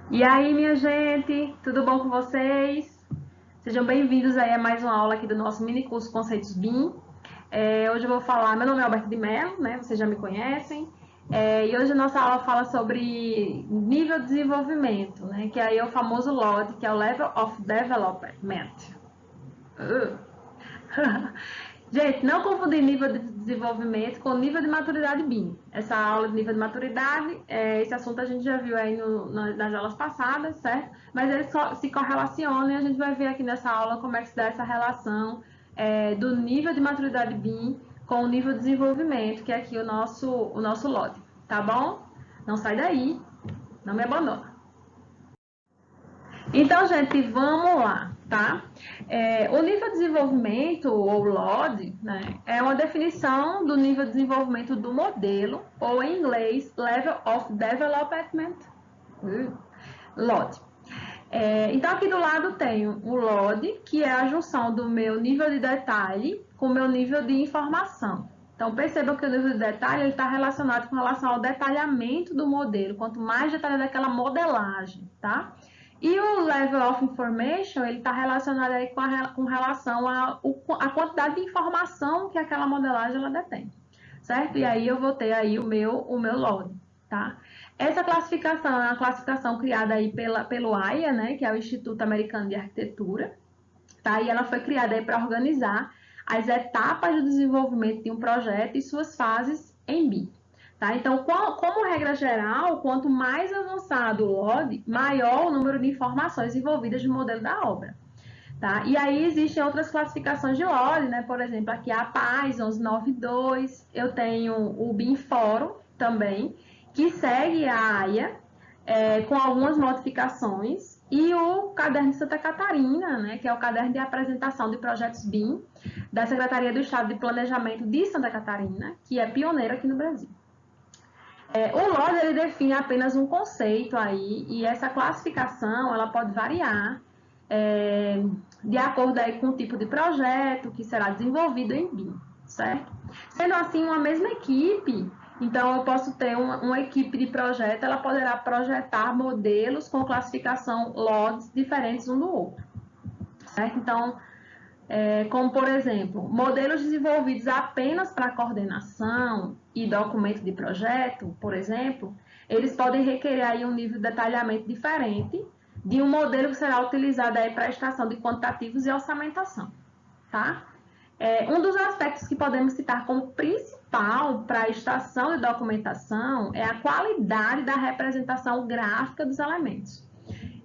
E aí, minha gente, tudo bom com vocês? Sejam bem-vindos aí a mais uma aula aqui do nosso mini curso Conceitos BIM. Hoje eu vou falar, meu nome é Alberto de Mello, né? Vocês já me conhecem. E hoje a nossa aula fala sobre nível de desenvolvimento, né? Que aí é o famoso LOD, que é o Level of Development. Uh. Gente, não confundir nível de desenvolvimento com nível de maturidade BIM. Essa aula de nível de maturidade, esse assunto a gente já viu aí nas aulas passadas, certo? Mas eles se correlacionam e a gente vai ver aqui nessa aula como é que se dá essa relação do nível de maturidade BIM com o nível de desenvolvimento, que é aqui o nosso lote, tá bom? Não sai daí, não me abandona. Então, gente, vamos lá, tá? O nível de desenvolvimento, ou LOD, né, é uma definição do nível de desenvolvimento do modelo, ou em inglês, Level of Development, LOD. Então, aqui do lado tem o LOD, que é a junção do meu nível de detalhe com o meu nível de informação. Então, percebam que o nível de detalhe está relacionado com relação ao detalhamento do modelo, quanto mais detalhe daquela modelagem, tá? E o level of information, ele está relacionado aí com relação à quantidade de informação que aquela modelagem ela detém, certo? E aí eu vou ter aí o meu LOD, tá? Essa classificação é uma classificação criada aí pelo AIA, né, que é o Instituto Americano de Arquitetura, tá? E ela foi criada aí para organizar as etapas do desenvolvimento de um projeto e suas fases em BIM. Tá? Então, como regra geral, quanto mais avançado o LOD, maior o número de informações envolvidas no modelo da obra. Tá? E aí existem outras classificações de LOD, né? Por exemplo, aqui a PAS 1192, eu tenho o BIM Fórum também, que segue a AIA, com algumas modificações, e o Caderno de Santa Catarina, né, que é o Caderno de Apresentação de Projetos BIM, da Secretaria do Estado de Planejamento de Santa Catarina, que é pioneiro aqui no Brasil. O LOD ele define apenas um conceito aí, e essa classificação ela pode variar de acordo aí com o tipo de projeto que será desenvolvido em BIM, certo? Sendo assim, uma mesma equipe, então eu posso ter uma equipe de projeto, ela poderá projetar modelos com classificação LODs diferentes um do outro, certo? Então, como por exemplo, modelos desenvolvidos apenas para coordenação e documento de projeto, por exemplo, eles podem requerer aí um nível de detalhamento diferente de um modelo que será utilizado aí para a extração de quantitativos e orçamentação, tá? Um dos aspectos que podemos citar como principal para a extração e documentação é a qualidade da representação gráfica dos elementos.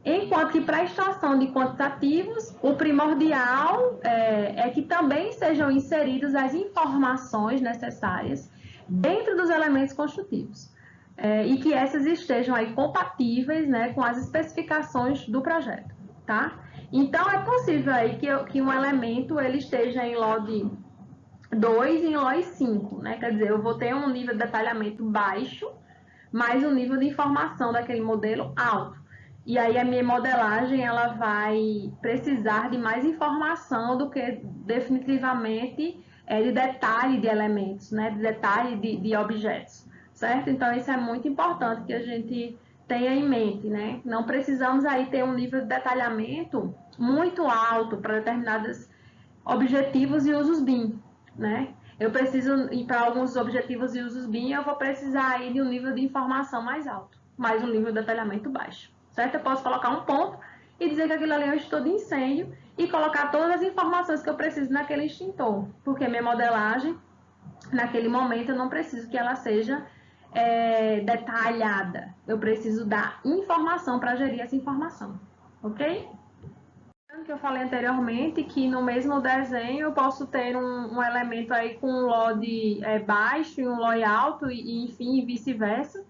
Enquanto que para a extração de quantitativos, o primordial é que também sejam inseridas as informações necessárias dentro dos elementos construtivos. E que essas estejam aí compatíveis, né, com as especificações do projeto, tá? Então, é possível aí que um elemento ele esteja em LOD 2 e em LOD 5, né? Quer dizer, eu vou ter um nível de detalhamento baixo, mas um nível de informação daquele modelo alto. E aí a minha modelagem ela vai precisar de mais informação do que definitivamente de detalhe de elementos, né? De detalhe de objetos, certo? Então isso é muito importante que a gente tenha em mente, né? Não precisamos aí ter um nível de detalhamento muito alto para determinados objetivos e usos BIM, né? Eu preciso, e para alguns objetivos e usos BIM, eu vou precisar aí de um nível de informação mais alto, mais um nível de detalhamento baixo, certo? Eu posso colocar um ponto e dizer que aquilo ali é um extintor de incêndio e colocar todas as informações que eu preciso naquele extintor, porque minha modelagem, naquele momento, eu não preciso que ela seja detalhada. Eu preciso dar informação para gerir essa informação, ok? Que eu falei anteriormente, que no mesmo desenho eu posso ter um elemento aí com um LOD baixo e um LOD alto, e enfim, vice-versa.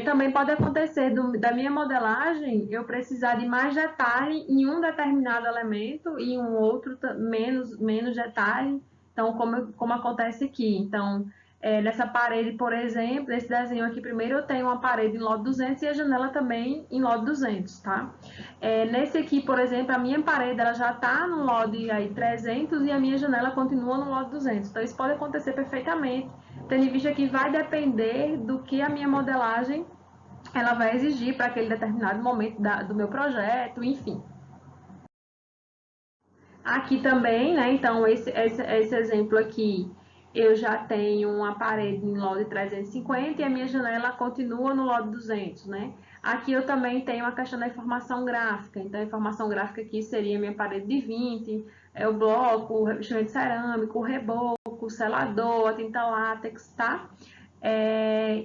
Também pode acontecer da minha modelagem eu precisar de mais detalhe em um determinado elemento e em um outro menos detalhe. Então, como acontece aqui. Então, nessa parede, por exemplo, nesse desenho aqui, primeiro eu tenho uma parede em LOD 200 e a janela também em LOD 200, tá? Nesse aqui, por exemplo, a minha parede ela já está no LOD aí 300 e a minha janela continua no LOD 200. Então, isso pode acontecer perfeitamente, tendo em vista que vai depender do que a minha modelagem ela vai exigir para aquele determinado momento do meu projeto, enfim. Aqui também, né, então esse exemplo aqui, eu já tenho uma parede em LOD 350 e a minha janela continua no LOD 200, né? Aqui eu também tenho a questão da informação gráfica, então a informação gráfica aqui seria a minha parede de 20, o bloco, o revestimento cerâmico, o reboco, o selador, a tinta látex, tá?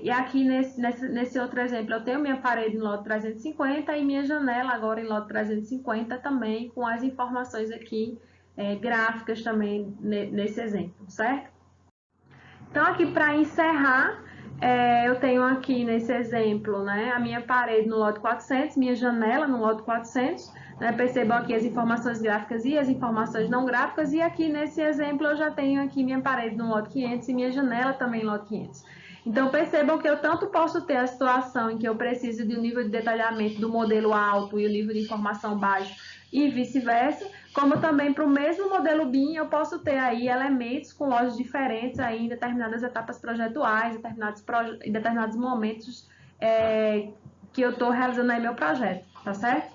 E aqui nesse outro exemplo, eu tenho minha parede em lote 350 e minha janela agora em lote 350 também, com as informações aqui gráficas também nesse exemplo, certo? Então, aqui para encerrar, eu tenho aqui nesse exemplo, né, a minha parede no lote 400, minha janela no lote 400, né, percebam aqui as informações gráficas e as informações não gráficas, e aqui nesse exemplo eu já tenho aqui minha parede no lote 500 e minha janela também no lote 500. Então, percebam que eu tanto posso ter a situação em que eu preciso de um nível de detalhamento do modelo alto e o nível de informação baixo e vice-versa, como também para o mesmo modelo BIM eu posso ter aí elementos com lojas diferentes aí em determinadas etapas projetuais, em determinados momentos que eu estou realizando aí meu projeto, tá certo?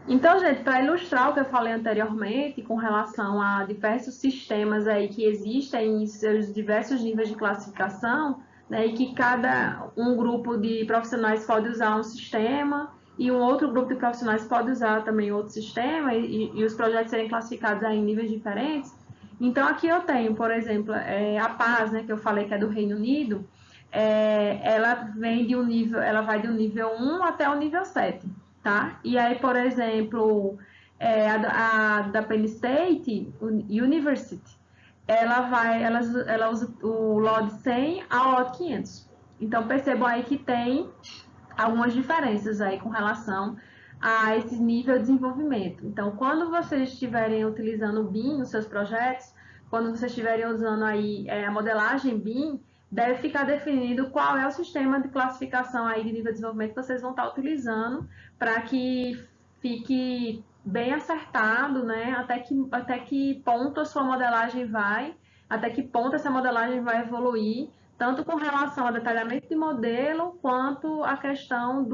Então, gente, para ilustrar o que eu falei anteriormente com relação a diversos sistemas aí que existem em seus diversos níveis de classificação, né, e que cada um grupo de profissionais pode usar um sistema e um outro grupo de profissionais pode usar também outro sistema e os projetos serem classificados aí em níveis diferentes. Então, aqui eu tenho, por exemplo, a PAS, né, que eu falei que é do Reino Unido, ela vem de um nível, ela vai de um nível 1 até o nível 7. Tá? E aí, por exemplo, a da Penn State University, ela usa o LOD 100 ao LOD 500. Então, percebam aí que tem algumas diferenças aí com relação a esse nível de desenvolvimento. Então, quando vocês estiverem utilizando o BIM nos seus projetos, quando vocês estiverem usando aí a modelagem BIM, deve ficar definido qual é o sistema de classificação aí de nível de desenvolvimento que vocês vão estar utilizando para que fique bem acertado, né? Até que ponto a sua modelagem vai, até que ponto essa modelagem vai evoluir, tanto com relação ao detalhamento de modelo, quanto a questão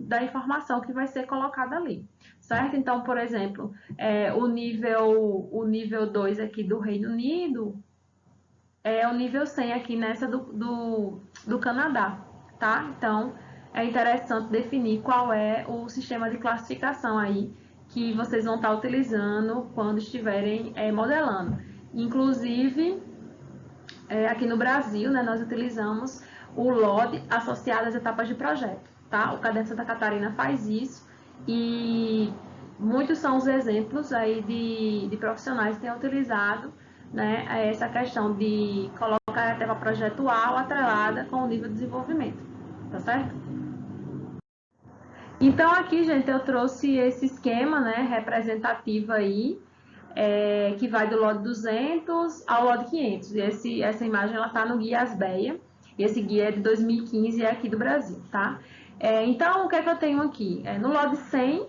da informação que vai ser colocada ali, certo? Então, por exemplo, o nível 2 aqui do Reino Unido é o nível 100 aqui nessa do Canadá, tá? Então, é interessante definir qual é o sistema de classificação aí que vocês vão estar utilizando quando estiverem modelando. Inclusive, aqui no Brasil, né, nós utilizamos o LOD associado às etapas de projeto, tá? O Cadê Santa Catarina faz isso e muitos são os exemplos aí de profissionais que têm utilizado, né, essa questão de colocar a etapa projetual atrelada com o nível de desenvolvimento, tá certo? Então aqui, gente, eu trouxe esse esquema, né, representativo aí, que vai do LOD 200 ao LOD 500. E essa imagem ela está no Guia Asbeia, e esse guia é de 2015 e é aqui do Brasil, tá? Então, o que é que eu tenho aqui? No LOD 100,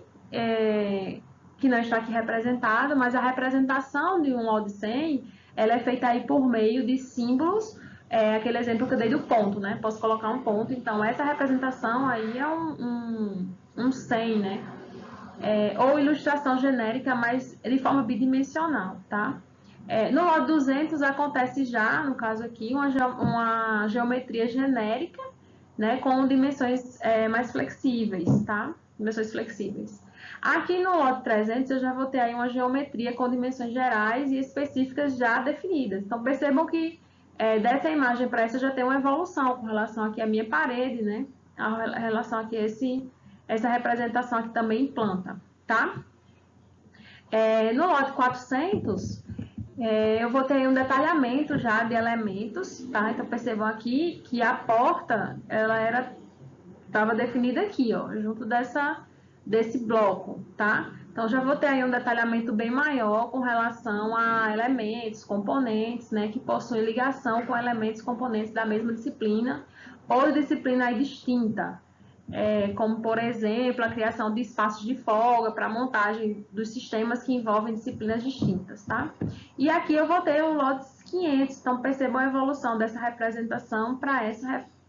que não está aqui representado, mas a representação de um LOD 100, ela é feita aí por meio de símbolos, aquele exemplo que eu dei do ponto, né? Posso colocar um ponto, então essa representação aí é um 100, né? Ou ilustração genérica, mas de forma bidimensional, tá? No LOD 200 acontece já, no caso aqui, uma geometria genérica, né, com dimensões mais flexíveis, tá? Dimensões flexíveis. Aqui no LOD 300 eu já vou ter aí uma geometria com dimensões gerais e específicas já definidas. Então percebam que dessa imagem para essa já tem uma evolução com relação aqui à minha parede, né? A relação aqui a essa representação aqui também em planta, tá? No lote 400, eu vou ter um detalhamento já de elementos, tá? Então, percebam aqui que a porta, ela estava definida aqui, ó, junto desse bloco, tá? Então, já vou ter aí um detalhamento bem maior com relação a elementos, componentes, né, que possuem ligação com elementos componentes da mesma disciplina ou disciplina aí distinta, como, por exemplo, a criação de espaços de folga para a montagem dos sistemas que envolvem disciplinas distintas, tá? E aqui eu vou ter o LOD 500, então percebam a evolução dessa representação para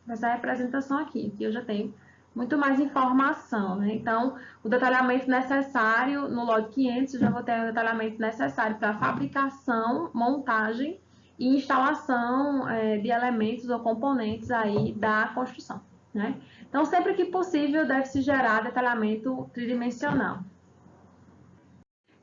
essa representação aqui, que eu já tenho muito mais informação, né? Então, o detalhamento necessário no lote 500, eu já vou ter o detalhamento necessário para fabricação, montagem e instalação de elementos ou componentes aí da construção, né? Então, sempre que possível, deve-se gerar detalhamento tridimensional.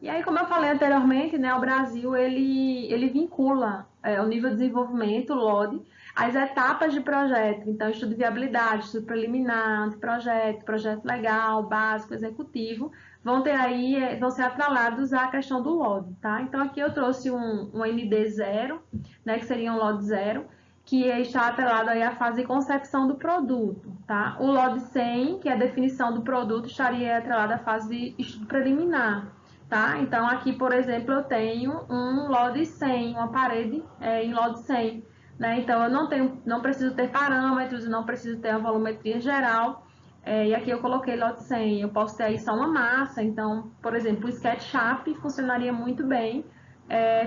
E aí, como eu falei anteriormente, né, o Brasil ele vincula o nível de desenvolvimento, o LOD, às etapas de projeto. Então, estudo de viabilidade, estudo preliminar, anteprojeto, projeto legal, básico, executivo, vão ter aí, vão ser atrelados à questão do LOD, tá? Então, aqui eu trouxe um ND0, né, que seria um LOD 0, que está atrelado aí à fase de concepção do produto, tá? O LOD 100, que é a definição do produto, estaria atrelado à fase de estudo preliminar. Tá? Então, aqui, por exemplo, eu tenho um LOD 100, uma parede em LOD 100. Né? Então, eu não preciso ter parâmetros, não preciso ter a volumetria geral. E aqui eu coloquei LOD 100. Eu posso ter aí só uma massa. Então, por exemplo, o SketchUp funcionaria muito bem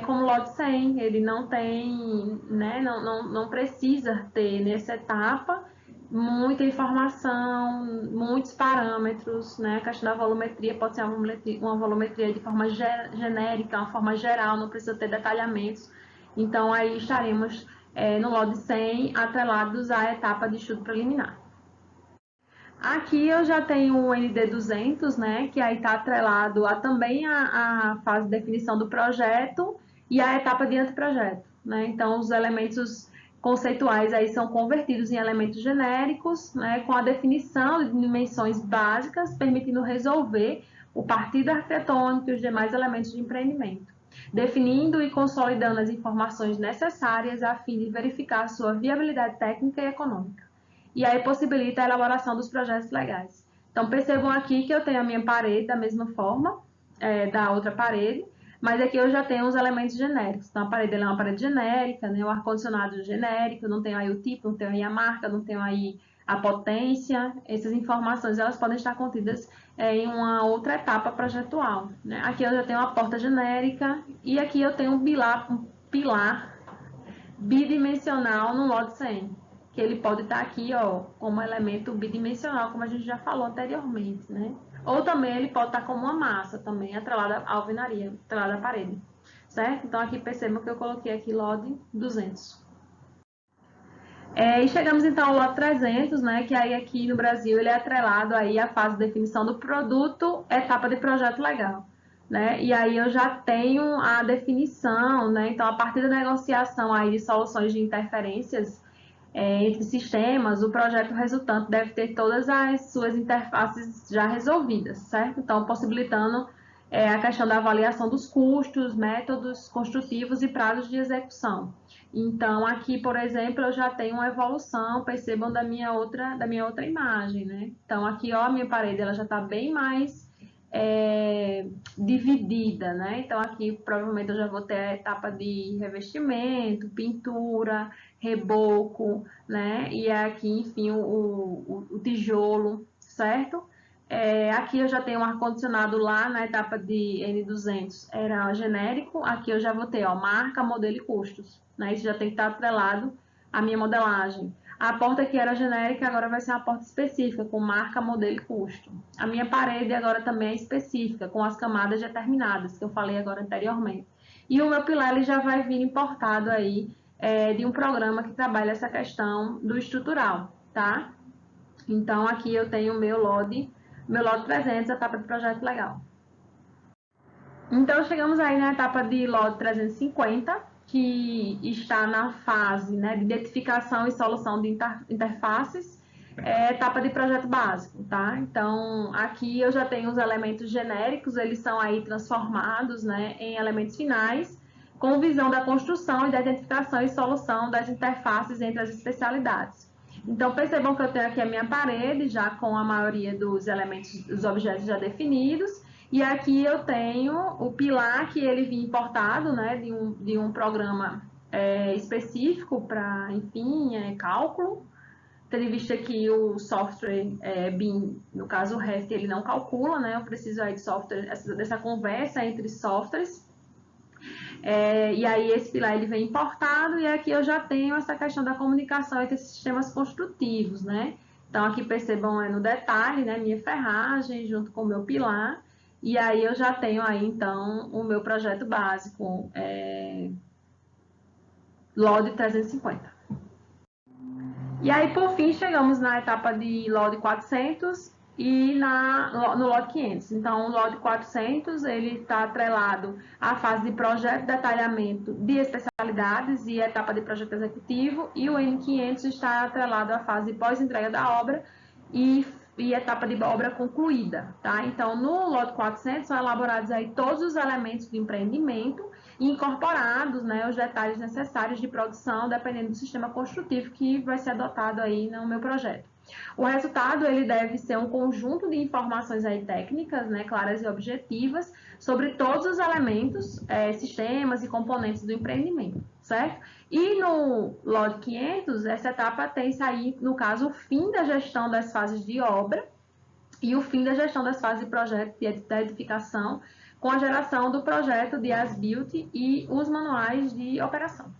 como LOD 100. Ele não tem, né? Não precisa ter nessa etapa muita informação, muitos parâmetros, né? A questão da volumetria pode ser uma volumetria de forma genérica, uma forma geral, não precisa ter detalhamentos. Então, aí estaremos no LOD 100 atrelados à etapa de estudo preliminar. Aqui eu já tenho o ND200, né? Que aí está atrelado também a fase de definição do projeto e a etapa de anteprojeto, né? Então, os elementos conceituais aí são convertidos em elementos genéricos, né, com a definição de dimensões básicas, permitindo resolver o partido arquitetônico e os demais elementos de empreendimento, definindo e consolidando as informações necessárias a fim de verificar sua viabilidade técnica e econômica. E aí possibilita a elaboração dos projetos legais. Então, percebam aqui que eu tenho a minha parede da mesma forma da outra parede, mas aqui eu já tenho os elementos genéricos. Então, a parede é uma parede genérica, né? O ar-condicionado genérico, não tenho aí o tipo, não tenho aí a marca, não tenho aí a potência. Essas informações, elas podem estar contidas em uma outra etapa projetual, né? Aqui eu já tenho uma porta genérica e aqui eu tenho um pilar bidimensional no LOD 100, que ele pode estar aqui, ó, como elemento bidimensional, como a gente já falou anteriormente, né? Ou também ele pode estar como uma massa, também atrelada à alvenaria, atrelada à parede, certo? Então, aqui percebam que eu coloquei aqui LOD 200. E chegamos então ao LOD 300, né? Que aí aqui no Brasil ele é atrelado aí à fase de definição do produto, etapa de projeto legal. Né? E aí eu já tenho a definição, né? Então, a partir da negociação aí de soluções de interferências entre sistemas, o projeto resultante deve ter todas as suas interfaces já resolvidas, certo? Então, possibilitando a questão da avaliação dos custos, métodos construtivos e prazos de execução. Então, aqui, por exemplo, eu já tenho uma evolução, percebam, da minha outra imagem, né? Então, aqui, ó, a minha parede, ela já está bem mais dividida, né? Então, aqui, provavelmente, eu já vou ter a etapa de revestimento, pintura, reboco, né? E aqui, enfim, o tijolo, certo? Aqui eu já tenho um ar-condicionado lá na etapa de N200, era genérico. Aqui eu já vou ter, ó, marca, modelo e custos, né? Isso já tem que estar atrelado à minha modelagem. A porta que era genérica agora vai ser uma porta específica, com marca, modelo e custo. A minha parede agora também é específica, com as camadas determinadas, que eu falei agora anteriormente. E o meu pilar ele já vai vir importado aí de um programa que trabalha essa questão do estrutural, tá? Então, aqui eu tenho o meu LOD 300, etapa de projeto legal. Então, chegamos aí na etapa de LOD 350, que está na fase, né, de identificação e solução de interfaces, etapa de projeto básico, tá? Então, aqui eu já tenho os elementos genéricos, eles são aí transformados, né, em elementos finais, com visão da construção e da identificação e solução das interfaces entre as especialidades. Então, percebam que eu tenho aqui a minha parede, já com a maioria dos elementos, dos objetos já definidos, e aqui eu tenho o pilar que ele vinha importado, né, de um programa específico para, enfim, cálculo, tendo em vista que o software BIM, no caso o Revit, ele não calcula, né, eu preciso aí de software, dessa conversa entre softwares. E aí esse pilar ele vem importado e aqui eu já tenho essa questão da comunicação entre sistemas construtivos, né? Então aqui percebam no detalhe, né, minha ferragem junto com o meu pilar, e aí eu já tenho aí então o meu projeto básico, LOD 350. E aí, por fim, chegamos na etapa de LOD 400 e no LOD 500. Então, o LOD 400 ele está atrelado à fase de projeto, detalhamento de especialidades e etapa de projeto executivo, e o N500 está atrelado à fase de pós-entrega da obra e etapa de obra concluída, tá? Então, no LOD 400 são elaborados aí todos os elementos do empreendimento e incorporados, né, os detalhes necessários de produção, dependendo do sistema construtivo que vai ser adotado aí no meu projeto. O resultado ele deve ser um conjunto de informações aí técnicas, né, claras e objetivas, sobre todos os elementos, sistemas e componentes do empreendimento, certo? E no LOD 500, essa etapa tem aí, no caso, o fim da gestão das fases de obra e o fim da gestão das fases de projeto da edificação, com a geração do projeto de as-built e os manuais de operação.